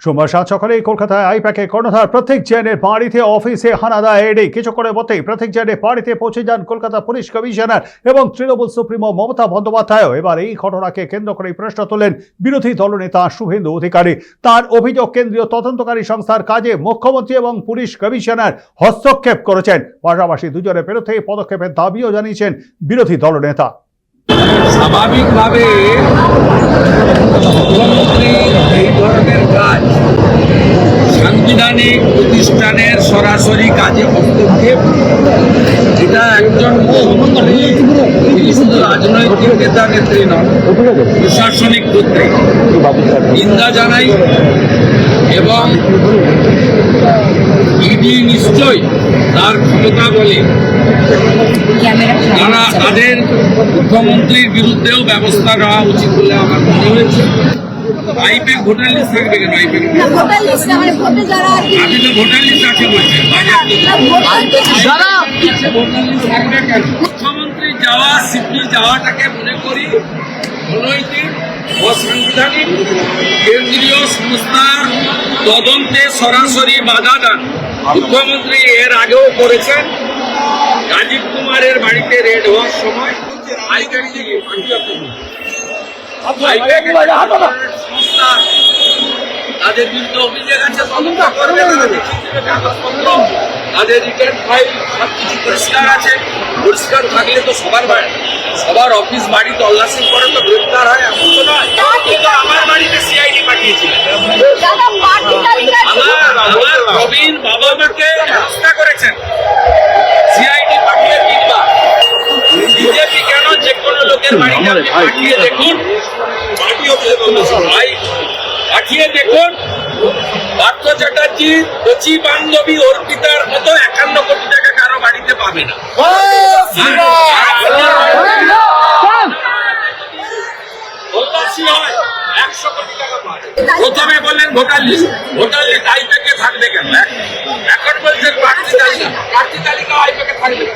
সোমবার সাত সকালে কলকাতায় আইপ্যাকে কর্ণধার প্রতীক জৈনের বাড়িতে অফিসে হানা দেয় ইডি। কিছুক্ষণের মধ্যেই প্রতীক জৈনের বাড়িতে পৌঁছে যান কলকাতা পুলিশ কমিশনার এবং তৃণমূল সুপ্রিমো মমতা বন্দ্যোপাধ্যায়। এবার এই ঘটনাকে কেন্দ্র করে প্রশ্ন তোলেন বিরোধী দলনেতা শুভেন্দু অধিকারী। তার অভিযোগ, কেন্দ্রীয় তদন্তকারী সংস্থার কাজে মুখ্যমন্ত্রী এবং পুলিশ কমিশনার হস্তক্ষেপ করেছেন। পাশাপাশি দুজনের বিরুদ্ধে পদক্ষেপের দাবিও জানিয়েছেন বিরোধী দলনেতা। স্বাভাবিকভাবে মুখ্যমন্ত্রীর এই ধরনের কাজ সাংবিধানিক প্রতিষ্ঠানের সরাসরি কাজে হস্তক্ষেপ, এটা একজন মুখ্যমন্ত্রী শুধু রাজনৈতিক নেতা নেত্রী নন, প্রশাসনিক কর্তৃক নিন্দা জানাই। এবং ইডি নিশ্চয়ই তার ক্ষমতা বলে তারা তাদের মুখ্যমন্ত্রীর বিরুদ্ধেও ব্যবস্থা নেওয়া উচিত বলে আমার মনে হয়েছে। আইপ্যাক ভোটার লিস্ট থাকবে কেন? আইপ্যাক ভোটার লিস্ট আপনি তো ভোটার লিস্ট আছে বলছেন, থাকবে কেন? মুখ্যমন্ত্রী যাওয়া, সিপি যাওয়াটাকে মনে করি অনৈতিক, অসাংবিধানিক। কেন্দ্রীয় সংস্থার তদন্তে সরাসরি বাধা দান মুখ্যমন্ত্রী এর আগেও করেছেন। রাজীব কুমারের বাড়িতে রেড হওয়ার সময় তাদের বিরুদ্ধে অভিযোগ আছে, তদন্ত করবে, কাগজপত্র তাদের রিটার্ন ফাইল সবকিছু পরিষ্কার আছে। পরিষ্কার থাকলে তো সবার অফিস বাড়ি তল্লাশি করে তো গ্রেপ্তার হয়, এমন তো নয়। আমার বাড়িতে সিআইডি পাঠিয়েছিলেন, আমার প্রবীণ বাবা মাকে হত্যা করেছেন, সিআইডি পাঠিয়ে দিনবা। বিজেপি কেন যে কোনো লোকের বাড়িতে পাঠিয়ে দেখুন, পাঠিয়ে দেখুন। পার্থ চ্যাটার্জির কচি বান্ধবী অর্পিতার মতো 51 কোটি টাকা কারো বাড়িতে পাবে না। প্রথমে বললেন ভোটার লিস্ট আইপ্যাকে থাকবে কেন? এখন বলছেন প্রার্থী তালিকা আইপ্যাকে থাকবে।